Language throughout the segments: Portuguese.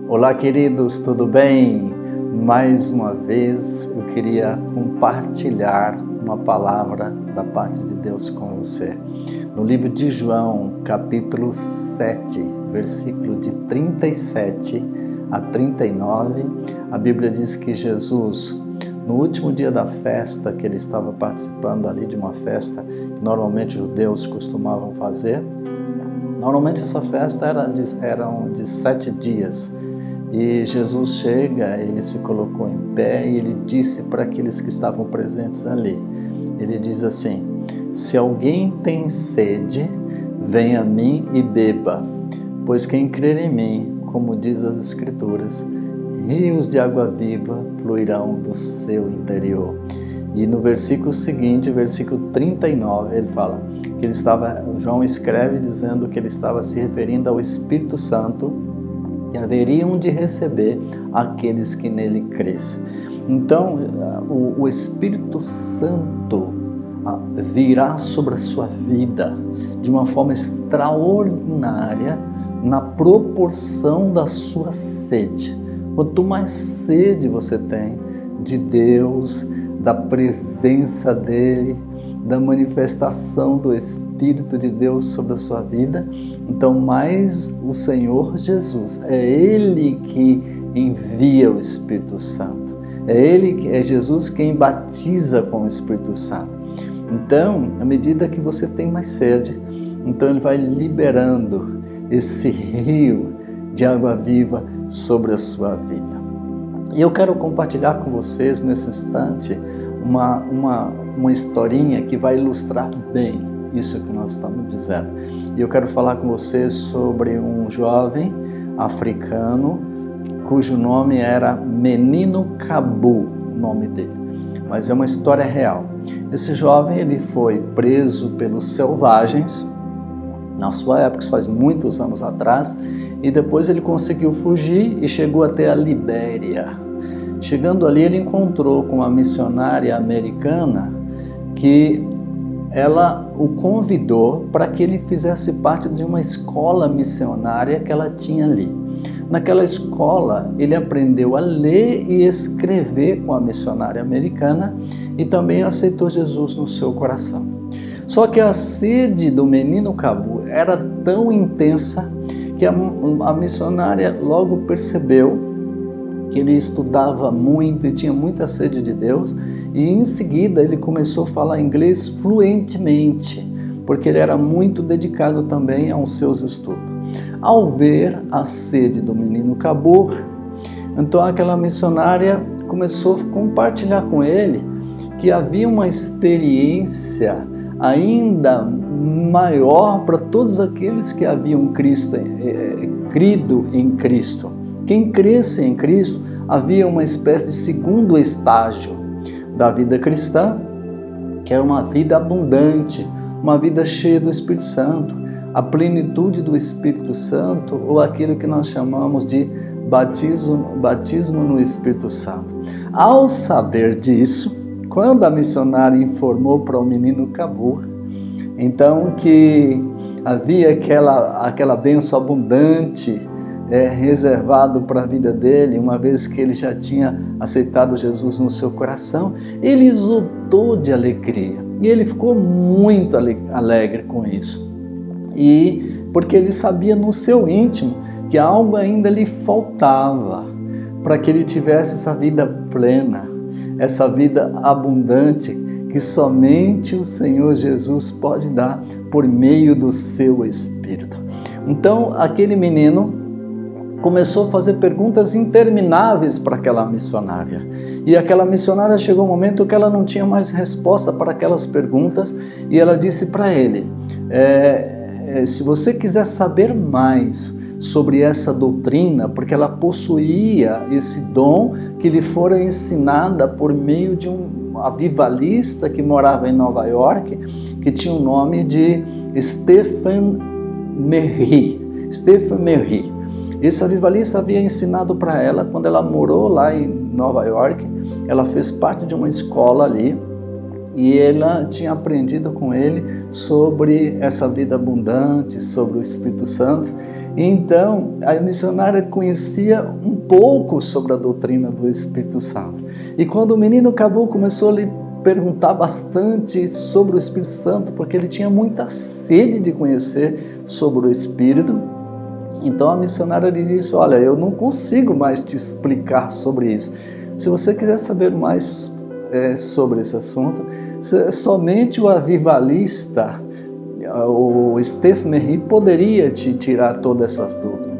Olá, queridos, tudo bem? Mais uma vez eu queria compartilhar uma palavra da parte de Deus com você. No livro de João, capítulo 7, versículo de 37 a 39, a Bíblia diz que Jesus, no último dia da festa, que ele estava participando ali de uma festa que normalmente os judeus costumavam fazer, normalmente essa festa era de 7 dias. E Jesus chega, ele se colocou em pé e ele disse para aqueles que estavam presentes ali, ele diz assim: se alguém tem sede, venha a mim e beba, pois quem crer em mim, como diz as Escrituras, rios de água viva fluirão do seu interior. E no versículo seguinte, versículo 39, ele fala que João escreve dizendo que ele estava se referindo ao Espírito Santo, que haveriam de receber aqueles que nele crescem. Então, o Espírito Santo virá sobre a sua vida de uma forma extraordinária na proporção da sua sede. Quanto mais sede você tem de Deus, da presença dele, da manifestação do Espírito de Deus sobre a sua vida, então mais o Senhor Jesus, é Ele que envia o Espírito Santo, é Jesus quem batiza com o Espírito Santo. Então, à medida que você tem mais sede, então Ele vai liberando esse rio de água viva sobre a sua vida. E eu quero compartilhar com vocês nesse instante uma historinha que vai ilustrar bem isso que nós estamos dizendo. E eu quero falar com vocês sobre um jovem africano cujo nome era Menino Kabu, o nome dele. Mas é uma história real. Esse jovem ele foi preso pelos selvagens na sua época, isso faz muitos anos atrás, e depois ele conseguiu fugir e chegou até a Libéria. Chegando ali, ele encontrou com uma missionária americana que ela o convidou para que ele fizesse parte de uma escola missionária que ela tinha ali. Naquela escola, ele aprendeu a ler e escrever com a missionária americana e também aceitou Jesus no seu coração. Só que a sede do menino Kabu era tão intensa que a missionária logo percebeu que ele estudava muito e tinha muita sede de Deus, e em seguida ele começou a falar inglês fluentemente, porque ele era muito dedicado também aos seus estudos. Ao ver a sede do menino Kabu, então aquela missionária começou a compartilhar com ele que havia uma experiência ainda maior para todos aqueles que haviam crido em Cristo. Quem cresce em Cristo, havia uma espécie de segundo estágio da vida cristã, que era uma vida abundante, uma vida cheia do Espírito Santo, a plenitude do Espírito Santo, ou aquilo que nós chamamos de batismo no Espírito Santo. Ao saber disso, quando a missionária informou para o menino Kabu, então que havia aquela bênção abundante reservado para a vida dele, uma vez que ele já tinha aceitado Jesus no seu coração, ele exultou de alegria e ele ficou muito alegre com isso, e porque ele sabia no seu íntimo que algo ainda lhe faltava para que ele tivesse essa vida plena, essa vida abundante que somente o Senhor Jesus pode dar por meio do seu Espírito. Então aquele menino começou a fazer perguntas intermináveis para aquela missionária. E aquela missionária chegou um momento que ela não tinha mais resposta para aquelas perguntas, e ela disse para ele, se você quiser saber mais sobre essa doutrina, porque ela possuía esse dom que lhe fora ensinada por meio de um avivalista que morava em Nova York, que tinha o nome de Stephen Merry. Esse avivalista havia ensinado para ela, quando ela morou lá em Nova York, ela fez parte de uma escola ali, e ela tinha aprendido com ele sobre essa vida abundante, sobre o Espírito Santo. Então, a missionária conhecia um pouco sobre a doutrina do Espírito Santo. E quando o menino acabou, começou a lhe perguntar bastante sobre o Espírito Santo, porque ele tinha muita sede de conhecer sobre o Espírito. Então a missionária lhe disse: olha, eu não consigo mais te explicar sobre isso. Se você quiser saber mais sobre esse assunto, somente o avivalista, o Stephen Merry, poderia te tirar todas essas dúvidas.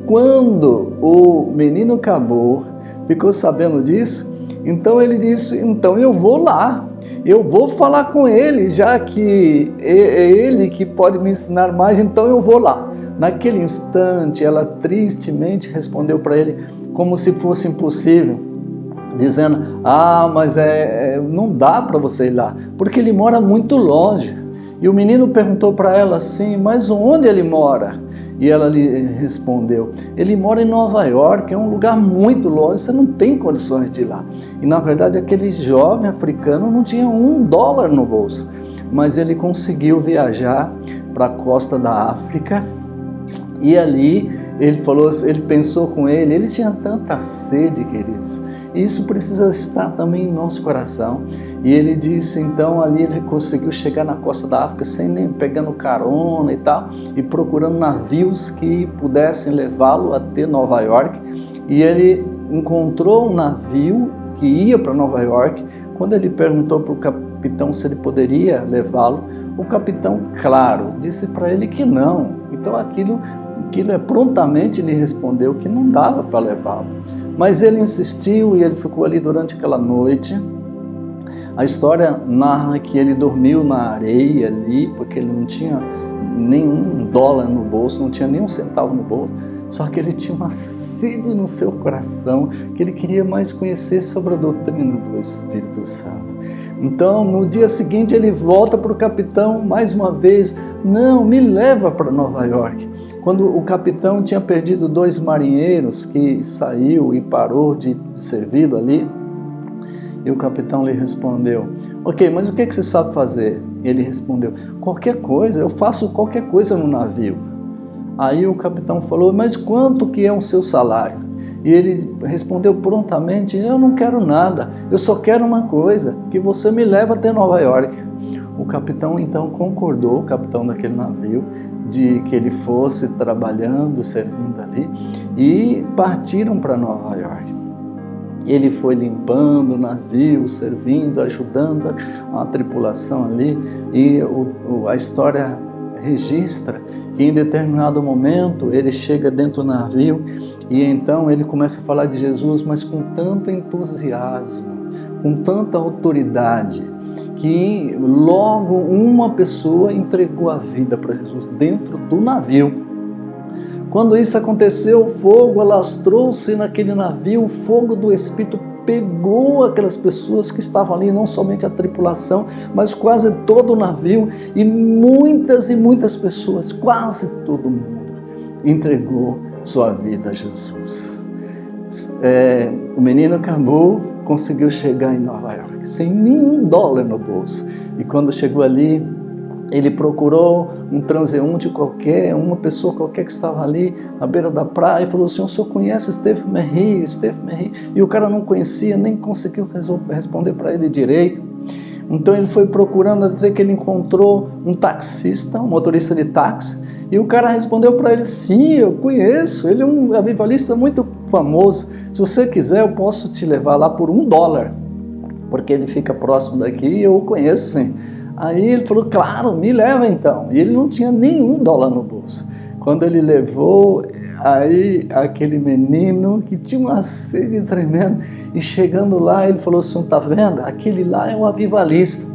Quando o menino acabou, ficou sabendo disso, então ele disse: então eu vou lá, eu vou falar com ele, já que é ele que pode me ensinar mais, então eu vou lá. Naquele instante, ela tristemente respondeu para ele como se fosse impossível, dizendo: mas não dá para você ir lá, porque ele mora muito longe. E o menino perguntou para ela assim: mas onde ele mora? E ela lhe respondeu: ele mora em Nova York, é um lugar muito longe, você não tem condições de ir lá. E na verdade aquele jovem africano não tinha $1 no bolso, mas ele conseguiu viajar para a costa da África. E ali ele pensou com ele tinha tanta sede, queridos. E isso precisa estar também em nosso coração. E ele disse, então, ali ele conseguiu chegar na costa da África sem nem pegando carona e tal, e procurando navios que pudessem levá-lo até Nova York. E ele encontrou um navio que ia para Nova York. Quando ele perguntou para o capitão se ele poderia levá-lo, o capitão, claro, disse para ele que não. Então aquilo prontamente lhe respondeu que não dava para levá-lo. Mas ele insistiu e ele ficou ali durante aquela noite. A história narra que ele dormiu na areia ali, porque ele não tinha nenhum $1 no bolso, não tinha nenhum centavo no bolso. Só que ele tinha uma sede no seu coração, que ele queria mais conhecer sobre a doutrina do Espírito Santo. Então, no dia seguinte, ele volta para o capitão mais uma vez: não, me leva para Nova York. Quando o capitão tinha perdido 2 marinheiros, que saiu e parou de servi-lo ali, e o capitão lhe respondeu: ok, mas o que você sabe fazer? Ele respondeu: qualquer coisa, eu faço qualquer coisa no navio. Aí o capitão falou: mas quanto que é o seu salário? E ele respondeu prontamente: eu não quero nada, eu só quero uma coisa, que você me leve até Nova York. O capitão então concordou, o capitão daquele navio, de que ele fosse trabalhando, servindo ali, e partiram para Nova York. Ele foi limpando o navio, servindo, ajudando a tripulação ali, e a história registra que em determinado momento ele chega dentro do navio e então ele começa a falar de Jesus, mas com tanto entusiasmo, com tanta autoridade, que logo uma pessoa entregou a vida para Jesus dentro do navio. Quando isso aconteceu, o fogo alastrou-se naquele navio, o fogo do Espírito pegou aquelas pessoas que estavam ali, não somente a tripulação, mas quase todo o navio, e muitas pessoas, quase todo mundo, entregou sua vida a Jesus. O menino acabou, conseguiu chegar em Nova York, sem nenhum $1 no bolso, e quando chegou ali, ele procurou um transeunte qualquer, uma pessoa qualquer que estava ali à beira da praia, e falou: o senhor conhece Stephen Merry? E o cara não conhecia, nem conseguiu responder para ele direito. Então ele foi procurando até que ele encontrou um taxista, um motorista de táxi, e o cara respondeu para ele: sim, eu conheço, ele é um avivalista muito famoso, se você quiser eu posso te levar lá por $1, porque ele fica próximo daqui e eu o conheço sim. Aí ele falou: claro, me leva então. E ele não tinha nenhum $1 no bolso. Quando ele levou, aí aquele menino que tinha uma sede tremenda, e chegando lá ele falou: o senhor está vendo? Aquele lá é um avivalista.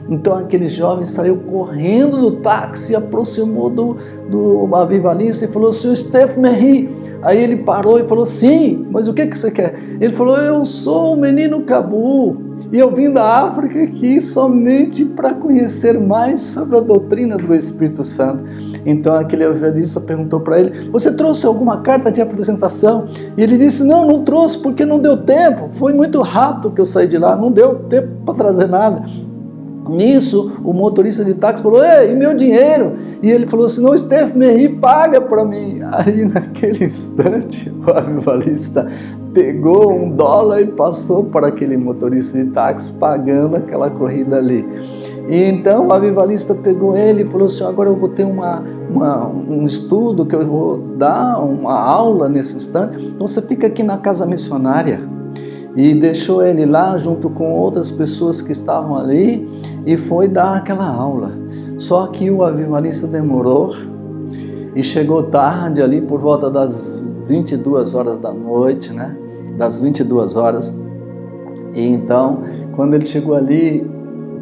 Então aquele jovem saiu correndo do táxi, aproximou do avivalista e falou: senhor Stephen Merry. Aí ele parou e falou: sim, mas o que você quer? Ele falou: eu sou o menino Cabu, e eu vim da África aqui somente para conhecer mais sobre a doutrina do Espírito Santo. Então aquele evangelista perguntou para ele: você trouxe alguma carta de apresentação? E ele disse: não trouxe porque não deu tempo, foi muito rápido que eu saí de lá, não deu tempo para trazer nada. Nisso, o motorista de táxi falou: ei, e meu dinheiro? E ele falou assim: não, Steph Merri, paga para mim. Aí, naquele instante, o avivalista pegou $1 e passou para aquele motorista de táxi, pagando aquela corrida ali. E então o avivalista pegou ele e falou assim: agora eu vou ter um estudo, que eu vou dar uma aula nesse instante, então você fica aqui na casa missionária. E deixou ele lá junto com outras pessoas que estavam ali e foi dar aquela aula. Só que o avivalista demorou e chegou tarde ali por volta das 22 horas da noite, né? Das 22 horas. E então, quando ele chegou ali,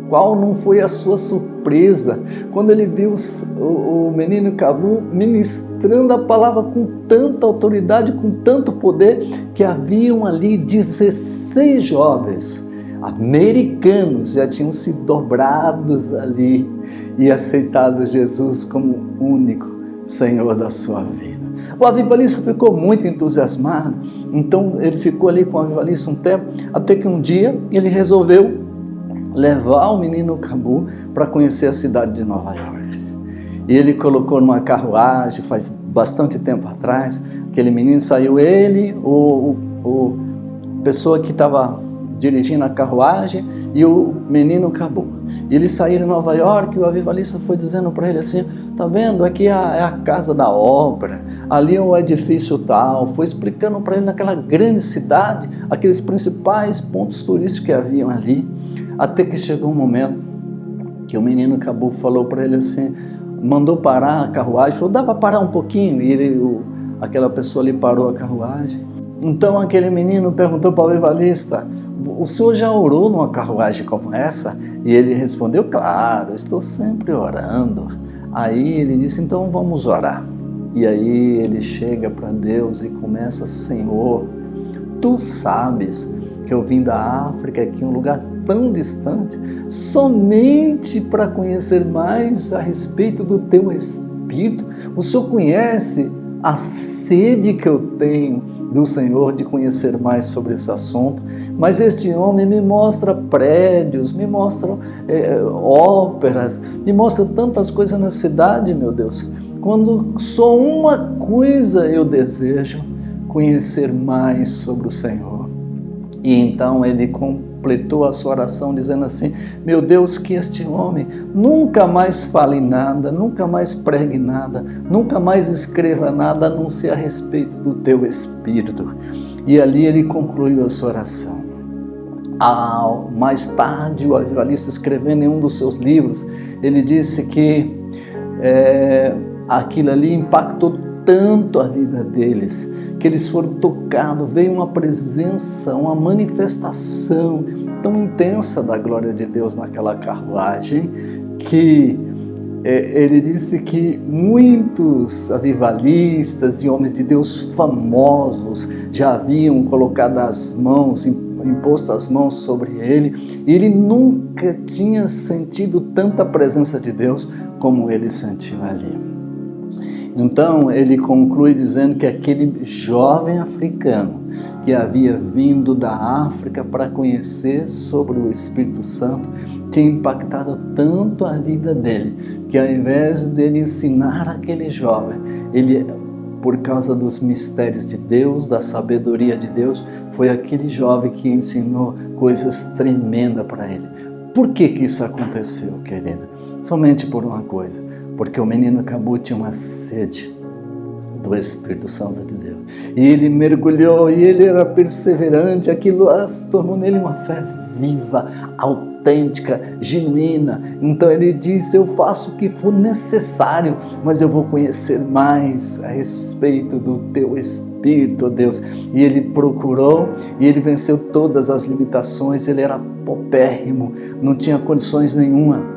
qual não foi a sua surpresa quando ele viu o menino Cabu ministrando a palavra com tanta autoridade, com tanto poder, que haviam ali 16 jovens americanos já tinham se dobrados ali e aceitado Jesus como único Senhor da sua vida. O avivalista ficou muito entusiasmado, então ele ficou ali com o avivalista um tempo, até que um dia ele resolveu levar o menino Cabu para conhecer a cidade de Nova York. E ele colocou numa carruagem, faz bastante tempo atrás, aquele menino saiu, ele, pessoa que estava dirigindo a carruagem e o menino Cabu. E eles saíram em Nova York e o avivalista foi dizendo para ele assim: tá vendo, aqui é a casa da ópera, ali é o edifício tal, foi explicando para ele naquela grande cidade, aqueles principais pontos turísticos que haviam ali. Até que chegou um momento que o menino Cabu falou para ele assim, mandou parar a carruagem, falou: dá para parar um pouquinho? E aquela pessoa ali parou a carruagem. Então aquele menino perguntou para o avivalista: o senhor já orou numa carruagem como essa? E ele respondeu: claro, estou sempre orando. Aí ele disse: então vamos orar. E aí ele chega para Deus e começa: Senhor, tu sabes que eu vim da África, aqui um lugar tão distante, somente para conhecer mais a respeito do teu Espírito. O Senhor conhece a sede que eu tenho do Senhor de conhecer mais sobre esse assunto, mas este homem me mostra prédios, me mostra óperas, me mostra tantas coisas na cidade, meu Deus, quando só uma coisa eu desejo: conhecer mais sobre o Senhor. E então ele completou a sua oração dizendo assim: meu Deus, que este homem nunca mais fale nada, nunca mais pregue nada, nunca mais escreva nada a não ser a respeito do teu Espírito. E ali ele concluiu a sua oração. Mais tarde, o avivalista, escrevendo em um dos seus livros, ele disse que aquilo ali impactou tanto a vida deles, que eles foram tocados, veio uma presença, uma manifestação tão intensa da glória de Deus naquela carruagem, que ele disse que muitos avivalistas e homens de Deus famosos já haviam colocado as mãos, imposto as mãos sobre ele, e ele nunca tinha sentido tanta presença de Deus como ele sentiu ali. Então ele conclui dizendo que aquele jovem africano que havia vindo da África para conhecer sobre o Espírito Santo tinha impactado tanto a vida dele, que ao invés dele ensinar aquele jovem, ele, por causa dos mistérios de Deus, da sabedoria de Deus, foi aquele jovem que ensinou coisas tremendas para ele. Por que isso aconteceu, querido? Somente por uma coisa: porque o menino Cabu tinha uma sede do Espírito Santo de Deus. E ele mergulhou, e ele era perseverante, aquilo se tornou nele uma fé viva, autêntica, genuína. Então ele disse: eu faço o que for necessário, mas eu vou conhecer mais a respeito do teu Espírito, Deus. E ele procurou, e ele venceu todas as limitações. Ele era paupérrimo, não tinha condições nenhuma.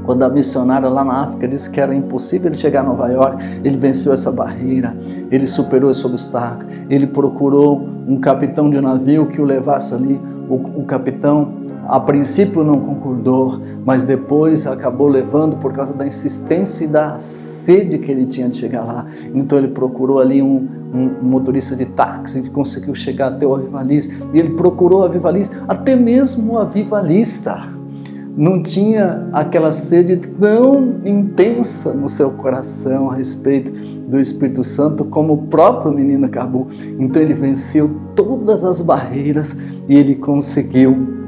Quando a missionária lá na África disse que era impossível ele chegar a Nova York, ele venceu essa barreira, ele superou esse obstáculo. Ele procurou um capitão de navio que o levasse ali. O capitão, a princípio, não concordou, mas depois acabou levando por causa da insistência e da sede que ele tinha de chegar lá. Então ele procurou ali um motorista de táxi que conseguiu chegar até o avivalista. E ele procurou o avivalista, até mesmo o avivalista não tinha aquela sede tão intensa no seu coração a respeito do Espírito Santo como o próprio menino Cabu. Então ele venceu todas as barreiras e ele conseguiu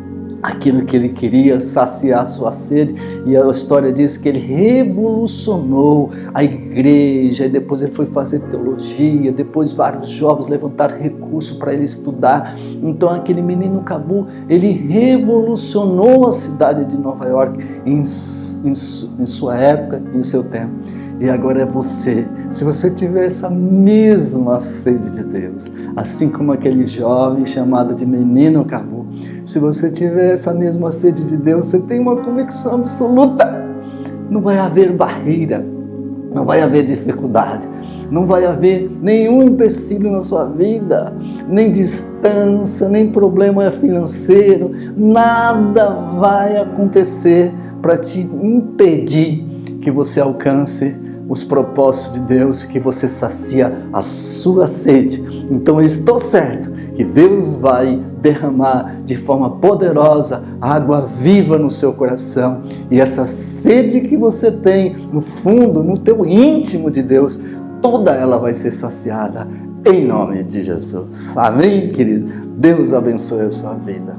aquilo que ele queria, saciar sua sede. E a história diz que ele revolucionou a igreja, e depois ele foi fazer teologia, depois vários jovens levantaram recursos para ele estudar. Então aquele menino Cabu, ele revolucionou a cidade de Nova York em sua época, em seu tempo. E agora é você. Se você tiver essa mesma sede de Deus, assim como aquele jovem chamado de menino Cabu, se você tiver essa mesma sede de Deus, você tem uma convicção absoluta. Não vai haver barreira, não vai haver dificuldade, não vai haver nenhum empecilho na sua vida, nem distância, nem problema financeiro, nada vai acontecer para te impedir que você alcance os propósitos de Deus, que você sacia a sua sede. Então eu estou certo que Deus vai derramar de forma poderosa água viva no seu coração, e essa sede que você tem no fundo, no teu íntimo de Deus, toda ela vai ser saciada em nome de Jesus. Amém, querido? Deus abençoe a sua vida.